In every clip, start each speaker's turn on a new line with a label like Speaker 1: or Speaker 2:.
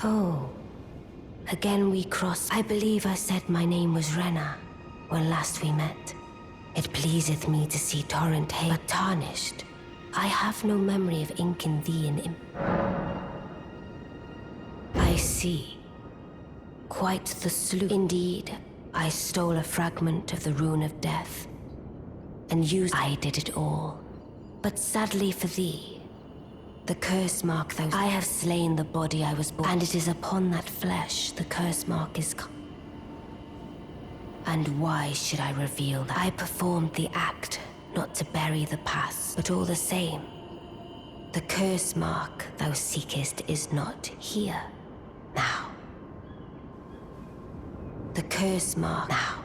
Speaker 1: Oh. Again we cross. I believe I said my name was Ranni when last we met. It pleaseth me to see torrent hay, but tarnished. I have no memory of inking thee in. I see. Quite the sleuth. Indeed, I stole a fragment of the Rune of Death, and used. I did it all. But sadly for thee, the curse mark thou. I have slain the body I was born, and it is upon that flesh the curse mark is. And why should I reveal that? I performed the act, not to bury the past, but all the same, the curse mark thou seekest is not here, now. The curse mark, now.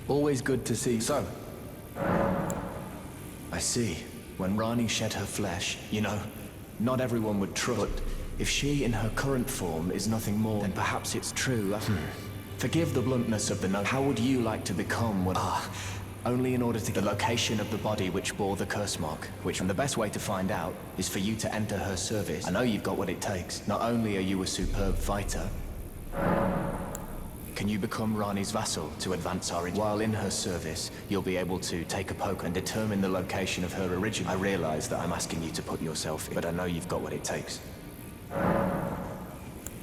Speaker 2: Always good to see. So, I see. When Ranni shed her flesh, you know, not everyone would trust. But if she in her current form is nothing more, then perhaps it's true. Forgive the bluntness of the note. How would you like to become what? Only in order to the location of the body which bore the curse mark, which, and the best way to find out is for you to enter her service. I know you've got what it takes. Not only are you a superb fighter, can you become Ranni's vassal to advance our... While in her service, you'll be able to take a poke and determine the location of her origin. I realize that I'm asking you to put yourself in, but I know you've got what it takes.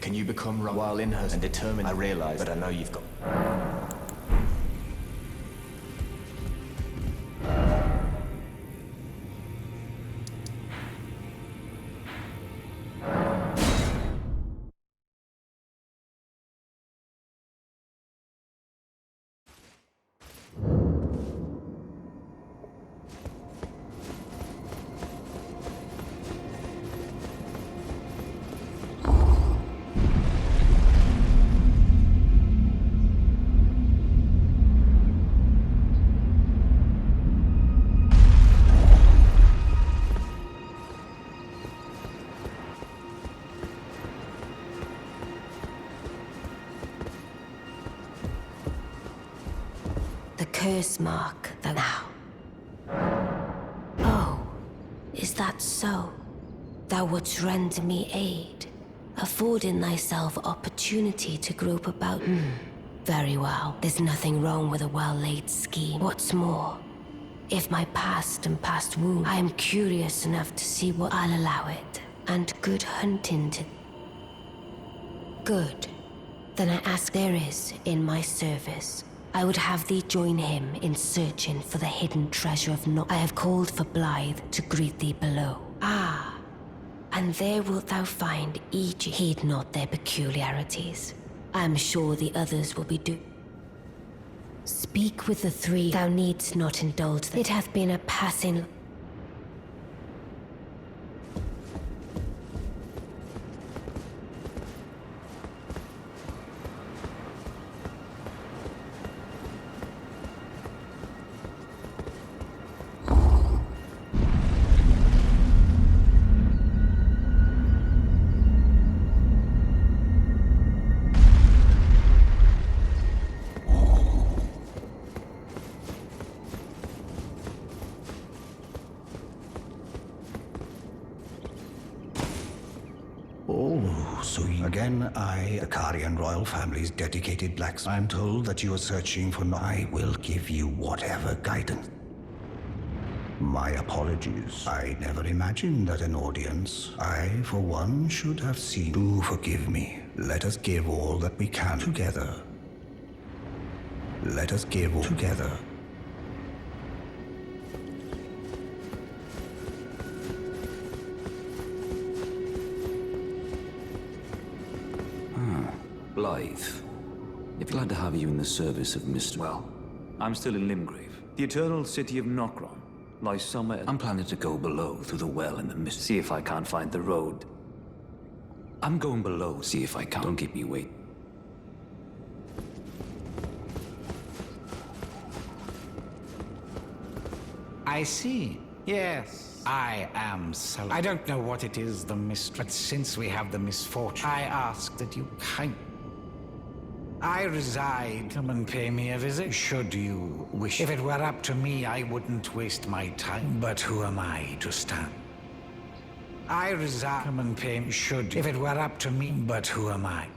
Speaker 2: Can you become while in her and determine... I realize that I know you've got...
Speaker 1: The curse mark, thou now. Oh, is that so? Thou wouldst render me aid, affording thyself opportunity to grope about. Very well. There's nothing wrong with a well-laid scheme. What's more, if my past and past wound, I am curious enough to see what I'll allow it, and good hunting to... Good. Then I ask there is, in my service, I would have thee join him in searching for the hidden treasure of I have called for Blythe to greet thee below. Ah, and there wilt thou find each. Heed not their peculiarities. I am sure the others will be Speak with the three. Thou needst not indulge them. It hath been a passing...
Speaker 3: Oh, so again, the Karian royal family's dedicated blacksmith. I'm told that you are searching for I will give you whatever guidance. My apologies. I never imagined that an audience, I, for one, should have seen. Do forgive me. Let us give all that we can together. Let us give all together.
Speaker 4: Blythe. If glad to have you in the service of Mr. Well, I'm still in Limgrave. The eternal city of Nokron lies somewhere. I'm planning to go below through the well in the mist. See if I can't find the road. I'm going below, see if I can. Don't keep me waiting.
Speaker 5: I see. Yes, I am so... I don't know what it is, the but since we have the misfortune, I ask that you I reside. Come and pay me a visit, should you wish. If it were up to me, I wouldn't waste my time. But who am I to stand? I reside. Come and pay me, should you. If it were up to me, but who am I?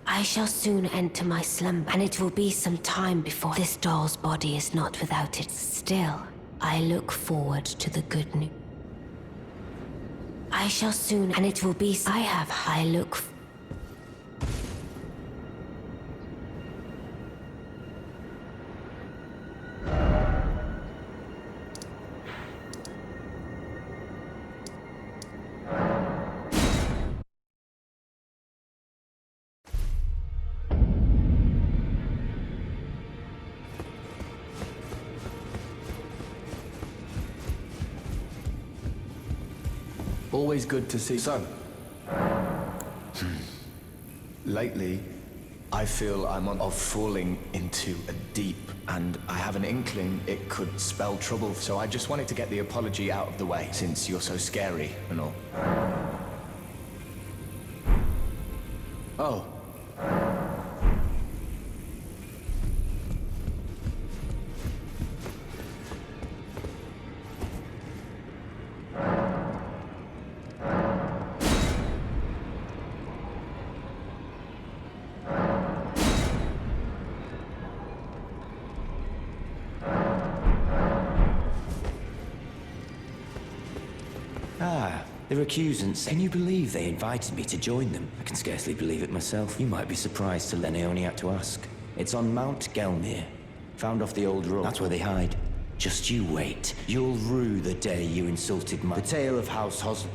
Speaker 1: I shall soon enter my slumber, and it will be some time before this doll's body is not without it. Still, I look forward to the good news. I shall soon, and it will be. I look.
Speaker 2: Always good to see. So, lately, I feel I'm on of falling into a deep, and I have an inkling it could spell trouble. So I just wanted to get the apology out of the way, since you're so scary and all. Oh.
Speaker 6: The recusants. Can you believe they invited me to join them? I can scarcely believe it myself. You might be surprised to learn I only had to ask. It's on Mount Gelmir. Found off the old road. That's where they hide. Just you wait. You'll rue the day you insulted my... The tale of House Hos...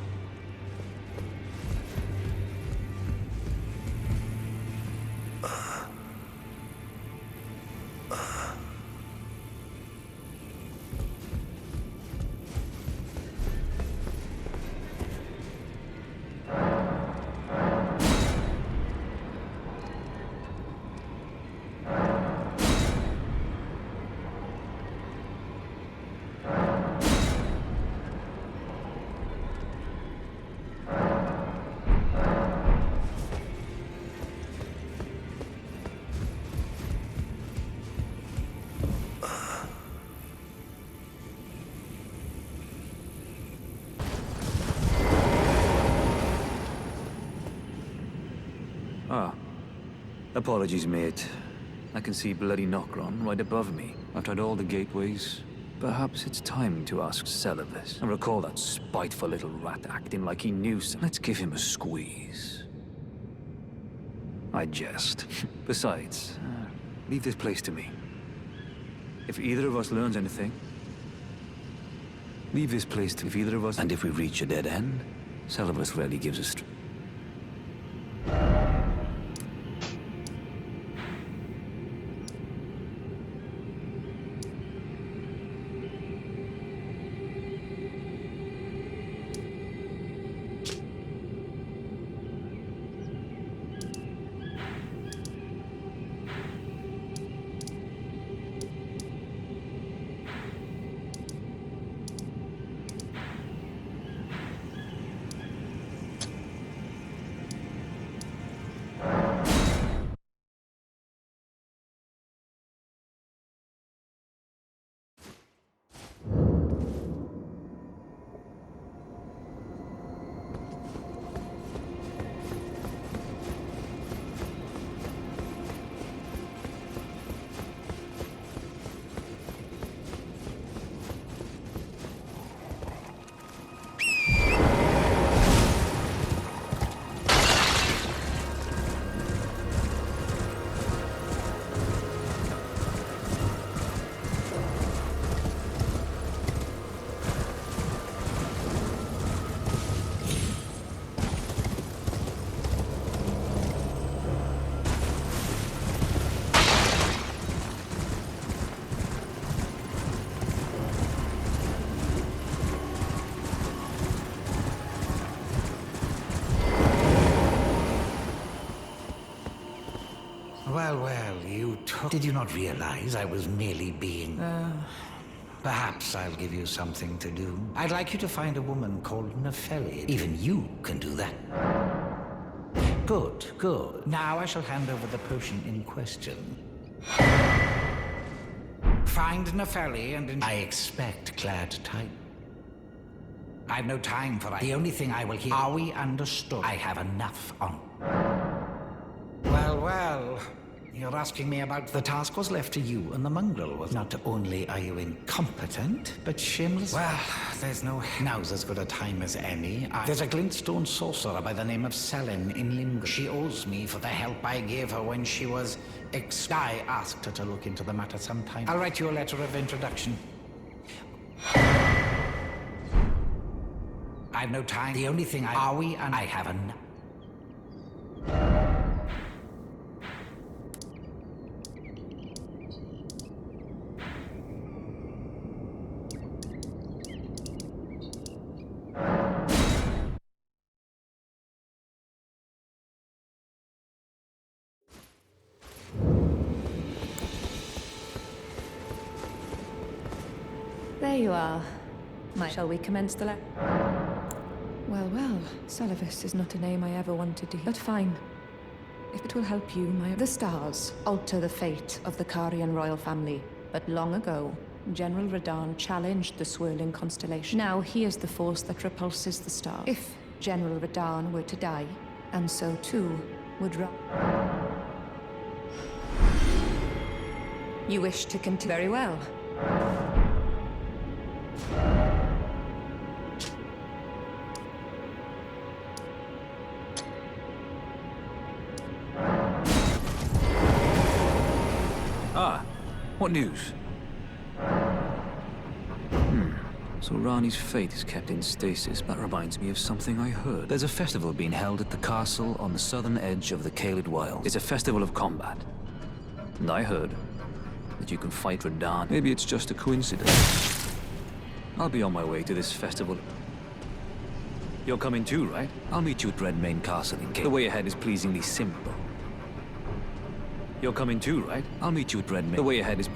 Speaker 4: Apologies, mate. I can see bloody Nokron right above me. I've tried all the gateways. Perhaps it's time to ask Celevis. I recall that spiteful little rat acting like he knew something. Let's give him a squeeze. I jest. Besides, leave this place to me. If either of us learns anything, leave this place to if either of us... And if we reach a dead end, Celevis rarely gives us...
Speaker 5: Did you not realize I was merely being... Perhaps I'll give you something to do. I'd like you to find a woman called Nefeli. Even you can do that. Good, good. Now I shall hand over the potion in question. Find Nefeli and I expect clad type. I've no time for that. The only thing I will hear... Are we understood? I have enough on... Well, well. You're asking me about the task was left to you and the mongrel was... Not only are you incompetent, but shameless... Well, there's no... Now's as good a time as any. There's a glintstone sorcerer by the name of Selin in Limgrave. She owes me for the help I gave her when she was... I asked her to look into the matter sometime. I'll write you a letter of introduction. I've no time. The only thing I... Are we and I have enough...
Speaker 7: There you are. Shall we commence the Well, well, Celavis is not a name I ever wanted to hear. But fine. If it will help you, The stars alter the fate of the Carian royal family. But long ago, General Radahn challenged the swirling constellation. Now he is the force that repulses the stars. If General Radahn were to die, and so too would You wish to continue? Very well.
Speaker 4: What news? So Ranni's fate is kept in stasis. That reminds me of something I heard. There's a festival being held at the castle on the southern edge of the Caelid Wilds. It's a festival of combat. And I heard that you can fight Radahn. Maybe it's just a coincidence. I'll be on my way to this festival. You're coming too, right? I'll meet you at Redmane Castle in Caelid. The way ahead is pleasingly simple. You're coming too, right? I'll meet you at Ranni. The way ahead is...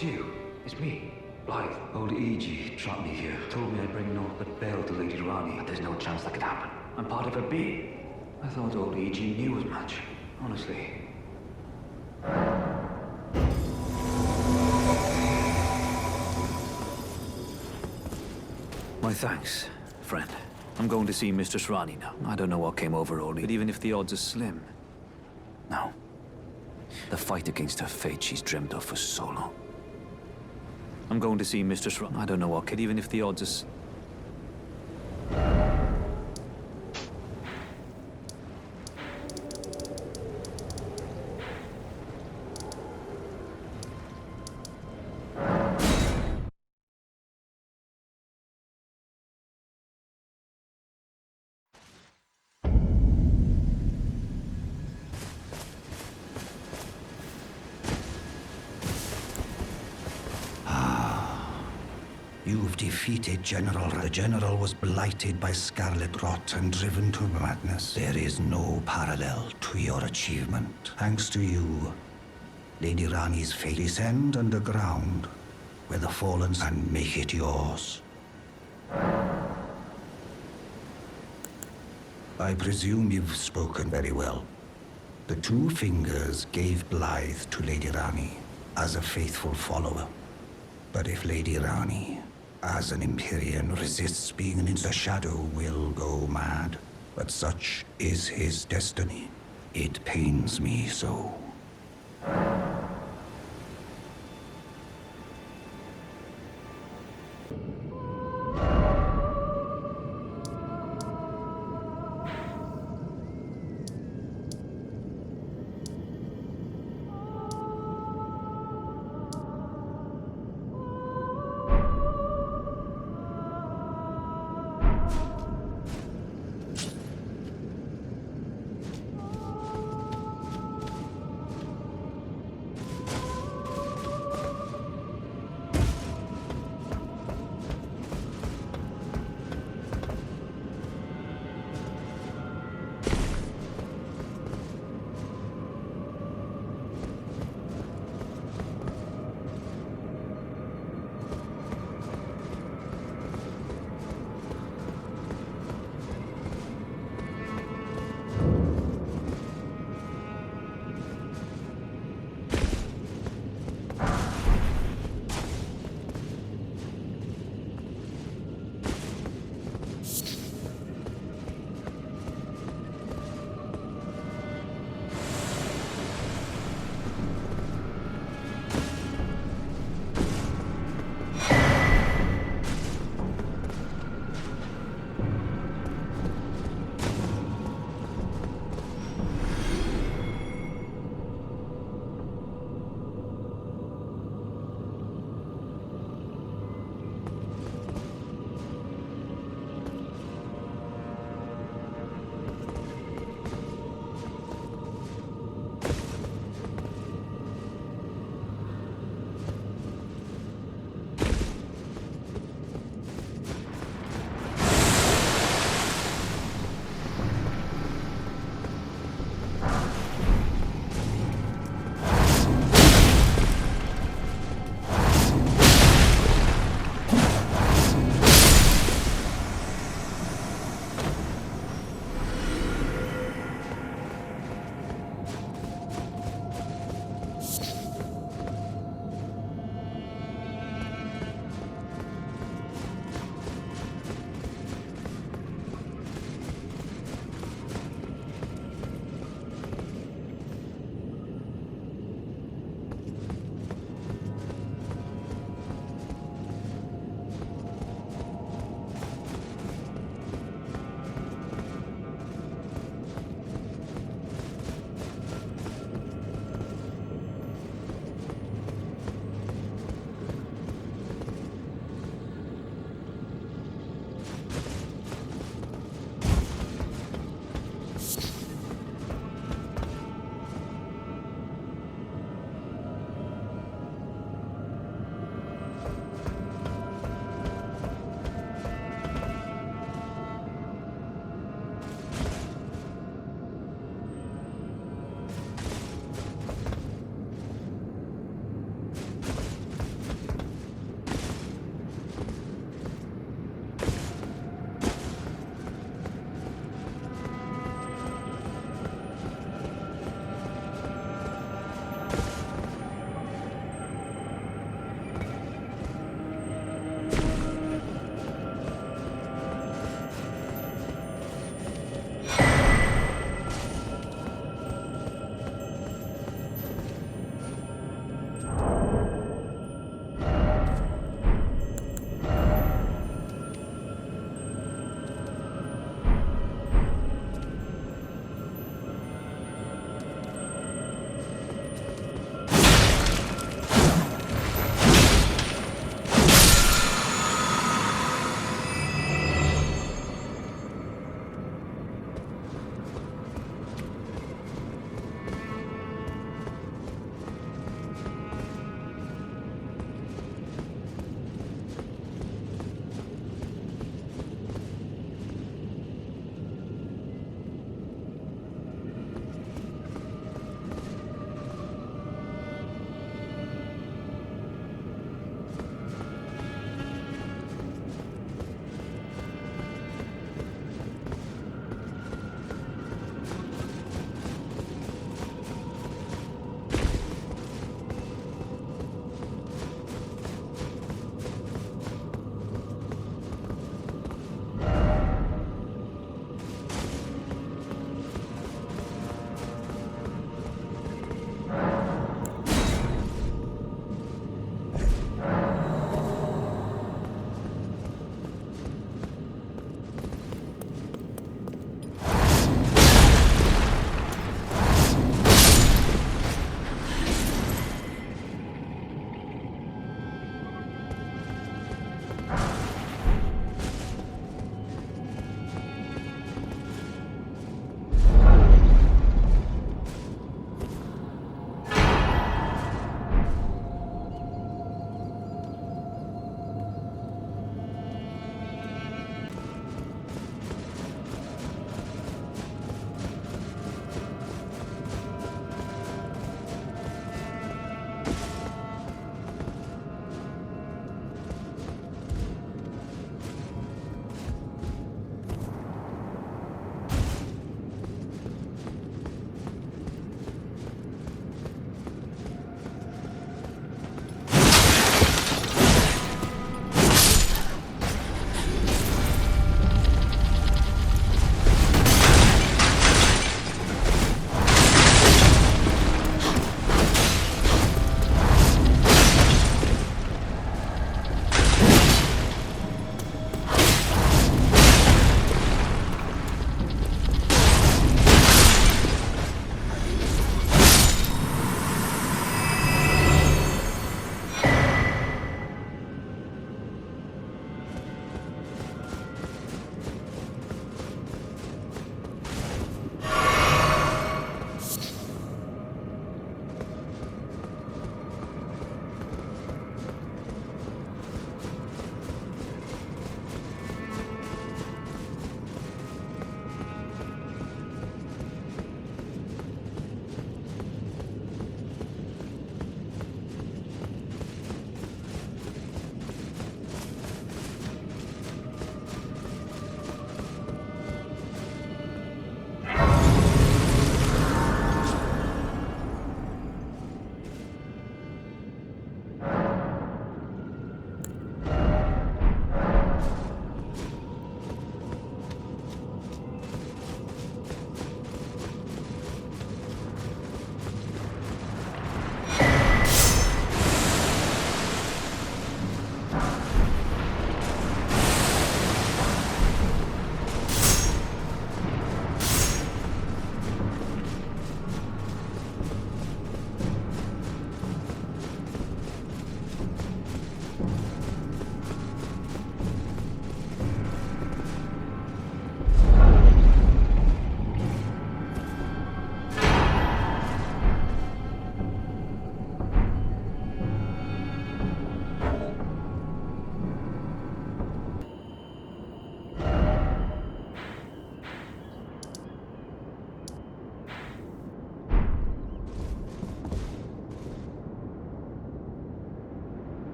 Speaker 8: You. It's me, Blythe. Old E.G. trapped me here. Told me I'd bring naught but bale to Lady Ranni. But there's no chance that could happen. I'm part of her being. I thought old E.G. knew as much. Honestly.
Speaker 4: My thanks, friend. I'm going to see Mistress Ranni now. I don't know what came over Oldie, but even if the odds are slim... No. The fight against her fate she's dreamt of for so long. I'm going to see Mistress Ranni. I don't know what, kid, even if the odds are...
Speaker 3: You've defeated General. The General was blighted by scarlet rot and driven to madness. There is no parallel to your achievement. Thanks to you, Lady Ranni's fate. Descend underground, where the fallen and make it yours. I presume you've spoken very well. The two fingers gave Blythe to Lady Ranni as a faithful follower. But if Lady Ranni, as an Empyrean, resists being in the shadow, will go mad. But such is his destiny. It pains me so.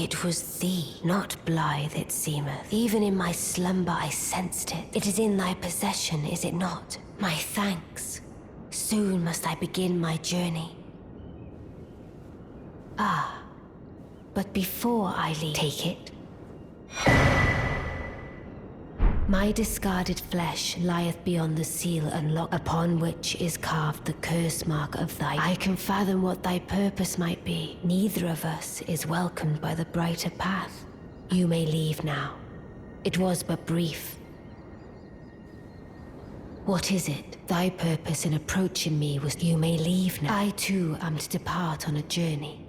Speaker 1: It was thee, not blithe it seemeth. Even in my slumber I sensed it. It is in thy possession, is it not? My thanks. Soon must I begin my journey. Ah, but before I leave, take it. My discarded flesh lieth beyond the seal unlocked, upon which is carved the curse mark of thy. I can fathom what thy purpose might be. Neither of us is welcomed by the brighter path. You may leave now. It was but brief. What is it? Thy purpose in approaching me was you may leave now. I too am to depart on a journey.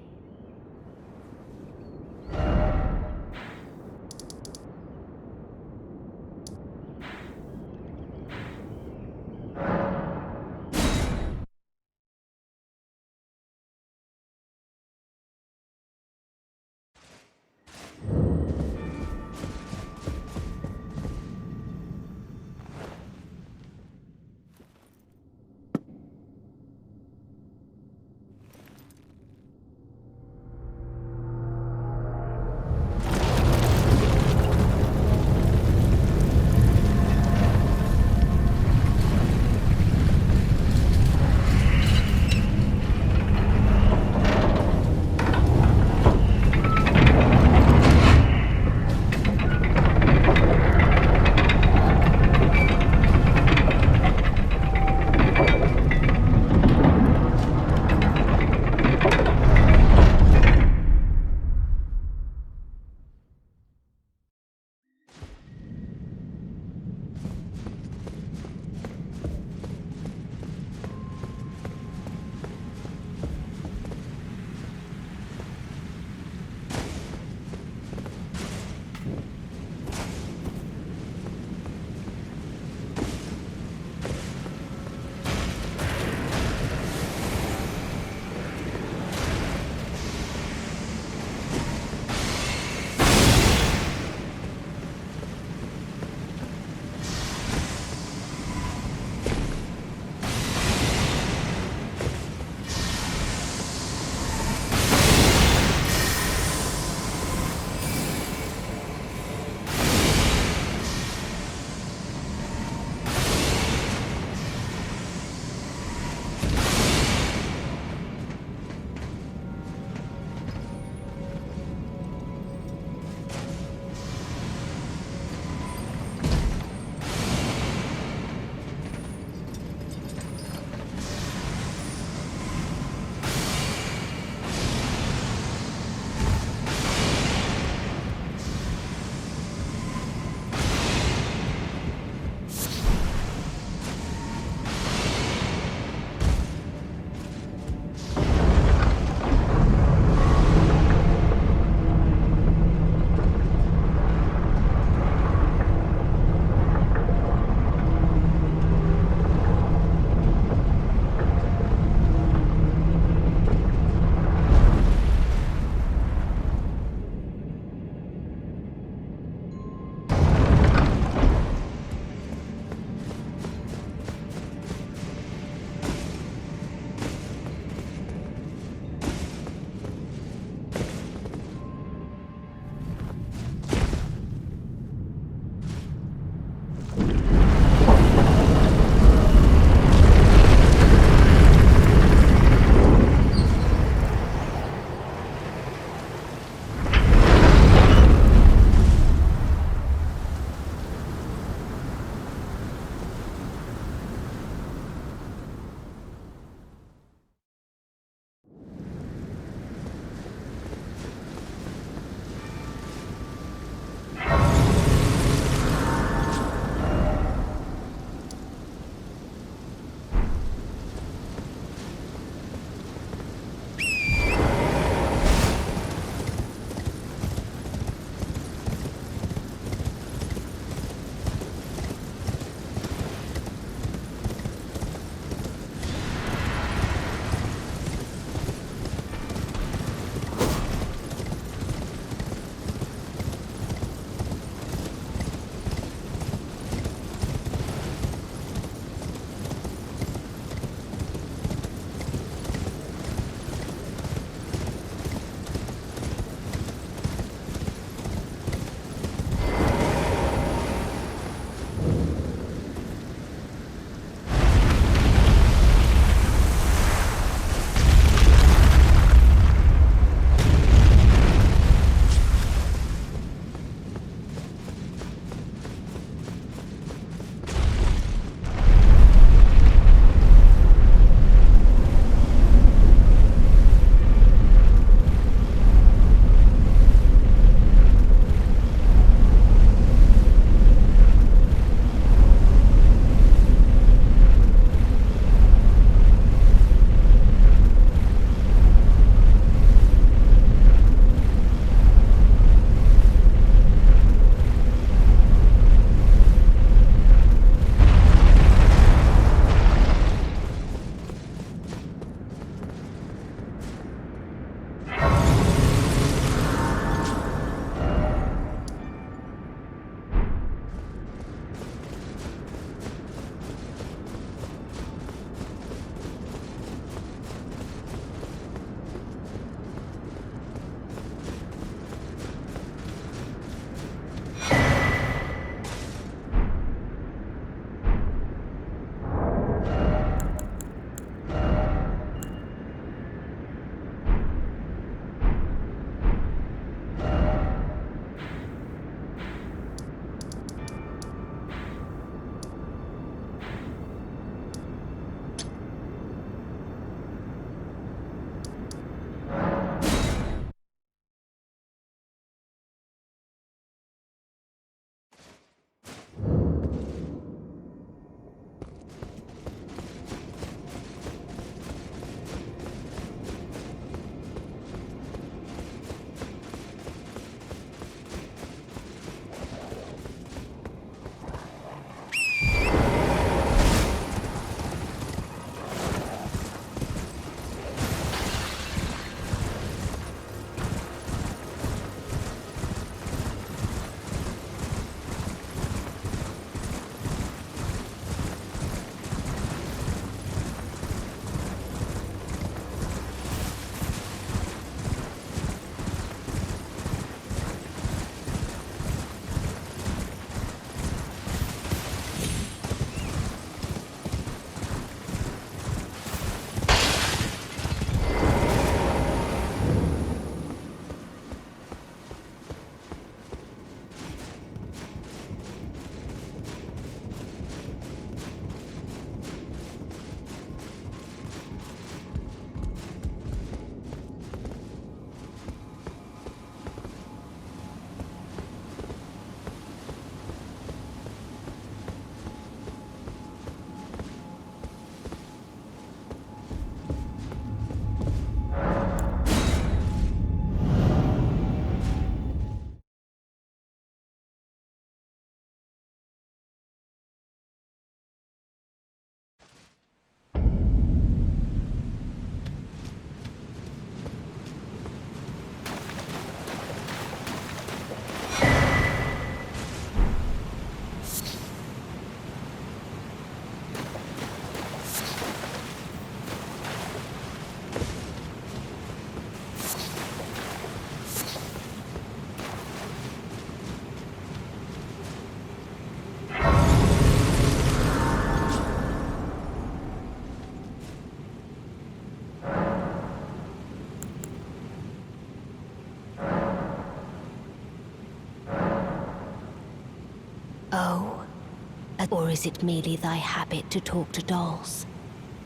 Speaker 1: Or is it merely thy habit to talk to dolls?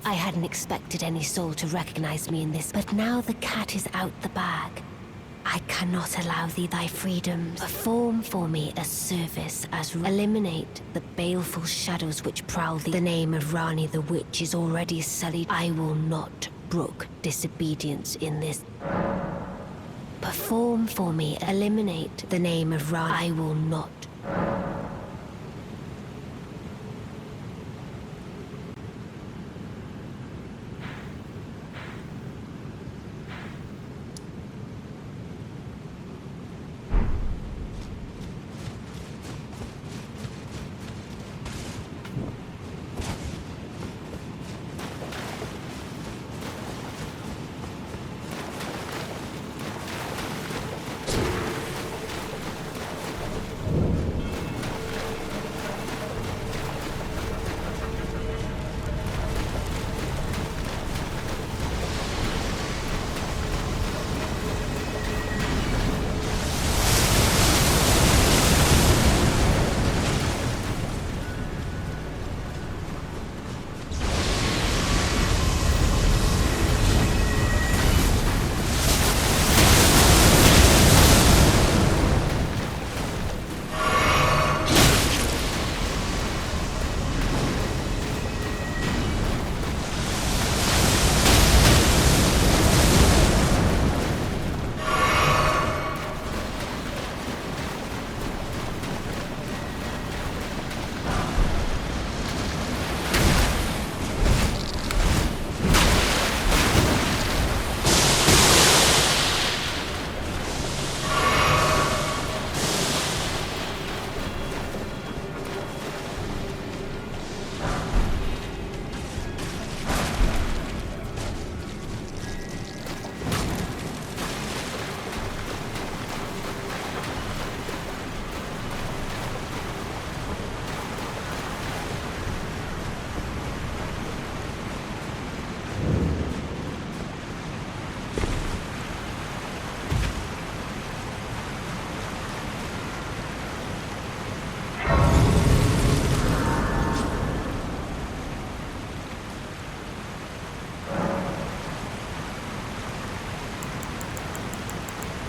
Speaker 1: I hadn't expected any soul to recognize me in this, but now the cat is out the bag. I cannot allow thee thy freedoms. Perform for me a service as eliminate the baleful shadows which prowl thee. The name of Ranni the witch is already sullied. I will not brook disobedience in this. Perform for me, eliminate the name of Ranni. I will not.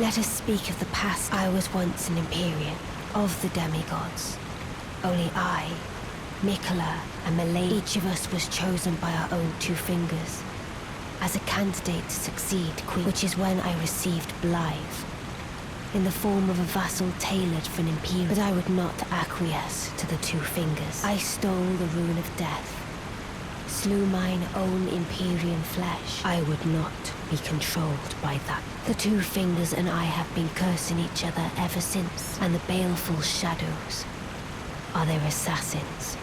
Speaker 1: Let us speak of the past. I was once an Empyrean of the demigods. Only I, Mikola, and Malay, each of us was chosen by our own two fingers as a candidate to succeed Queen, which is when I received Blythe, in the form of a vassal tailored for an Imperial. But I would not acquiesce to the two fingers. I stole the rune of death, slew mine own Empyrean flesh. I would not be controlled by that. The two fingers and I have been cursing each other ever since, and the baleful shadows are their assassins.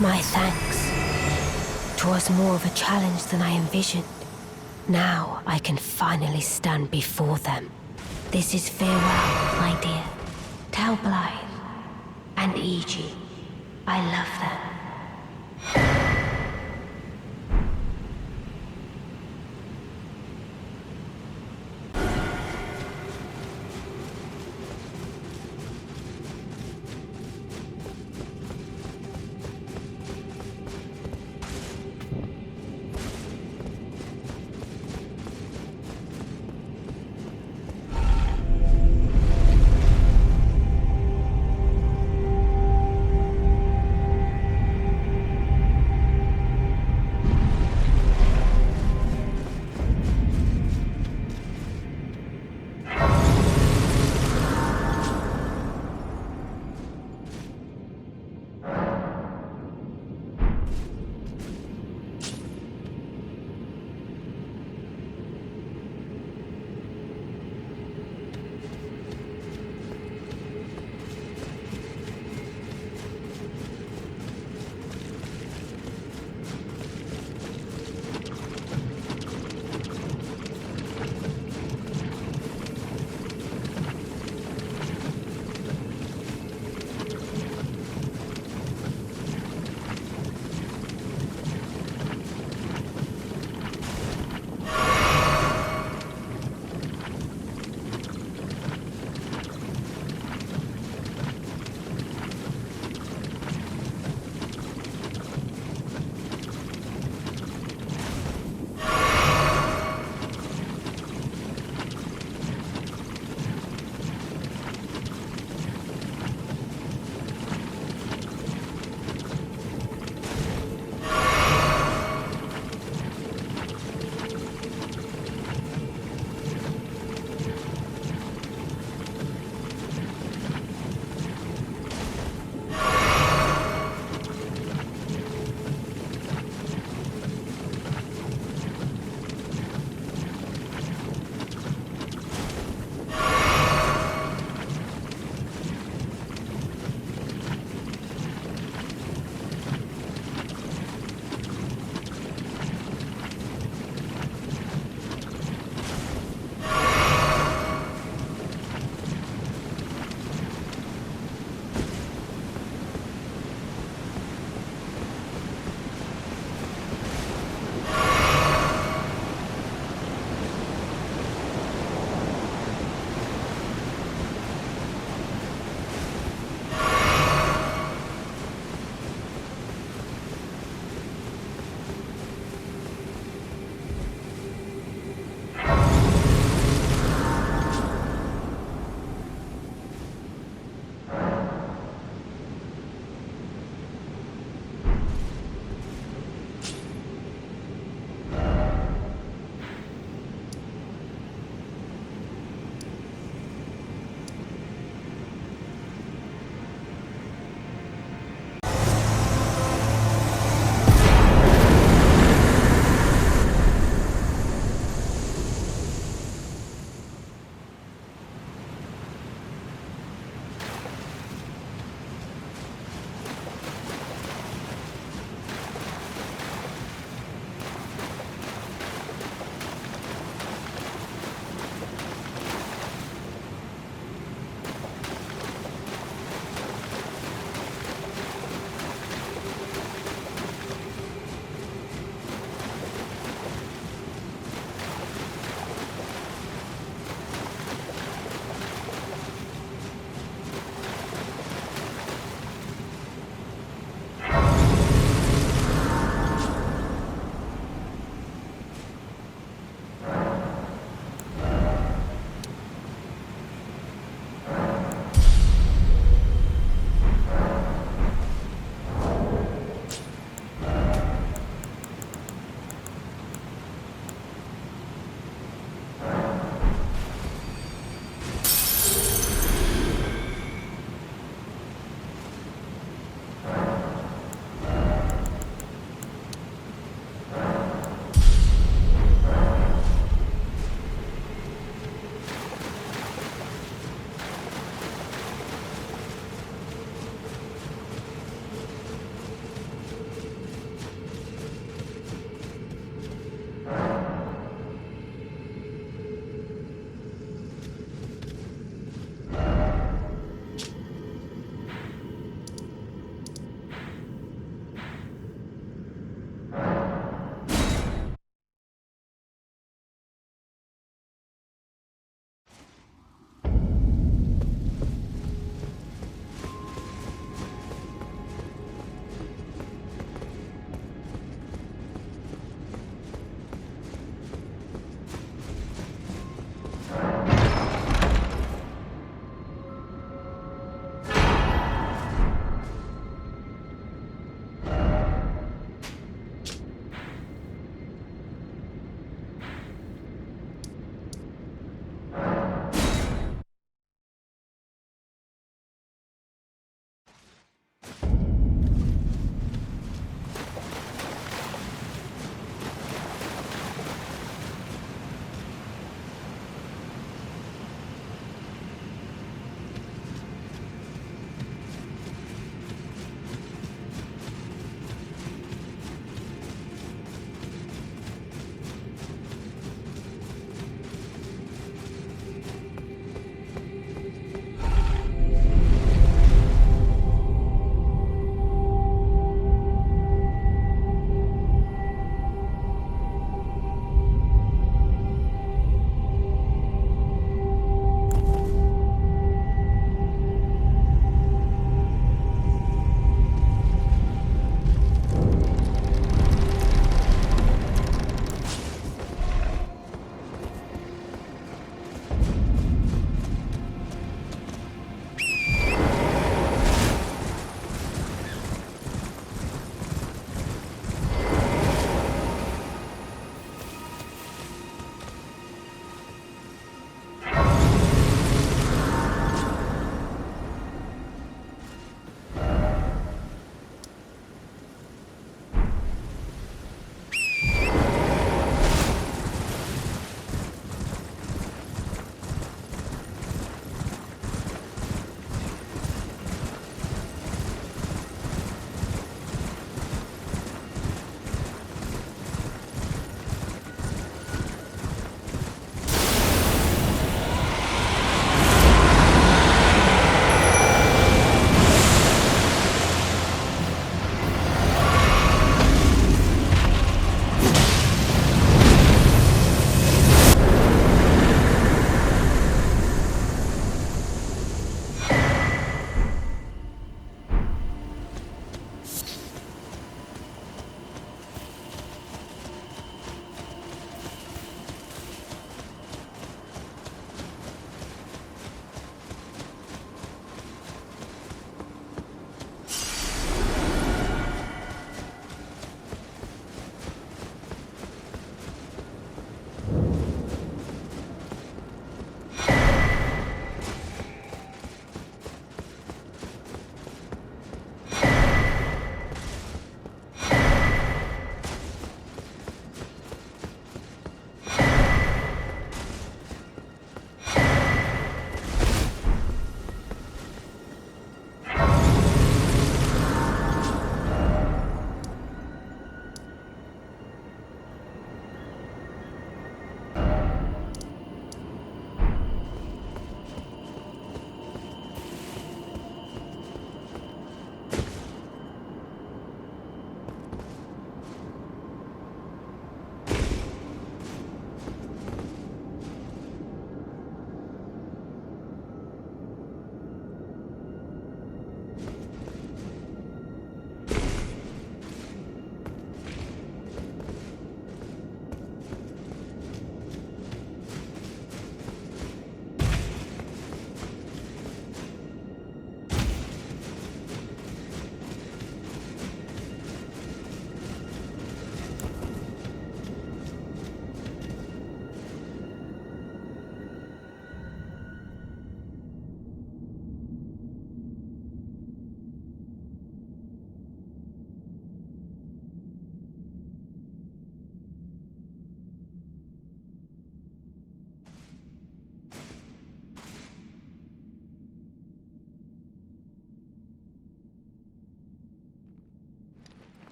Speaker 1: My thanks. 'Twas more of a challenge than I envisioned. Now I can finally stand before them. This is farewell, my dear. Tell Blythe and Iji I love them.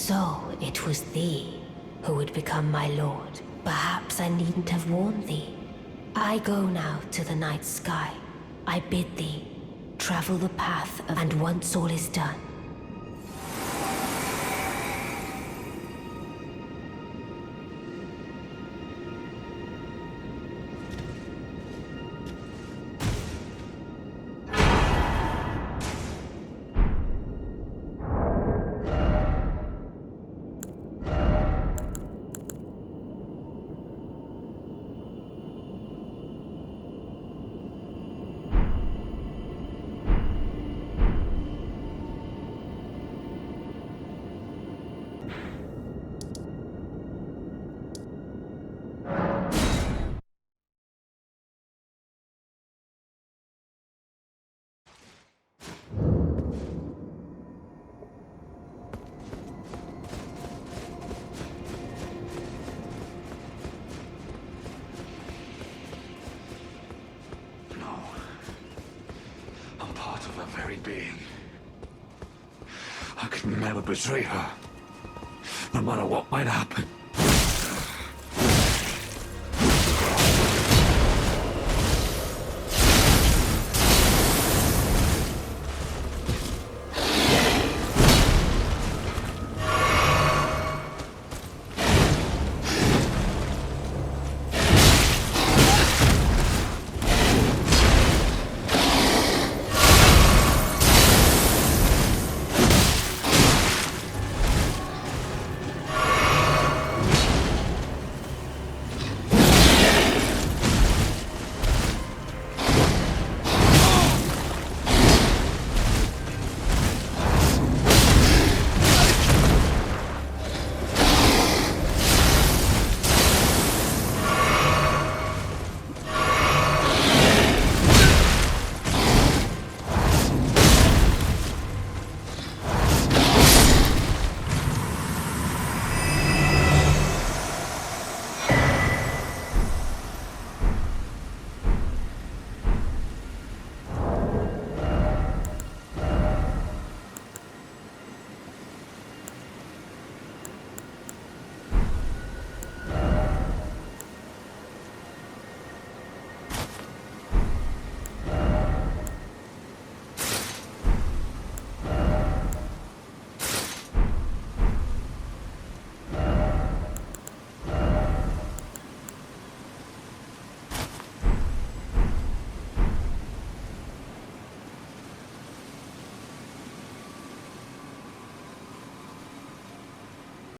Speaker 1: So it was thee who would become my lord. Perhaps I needn't have warned thee. I go now to the night sky. I bid thee travel the path of, and once all is done,
Speaker 8: No. I'm part of her very being. I could never betray her. No matter what might happen.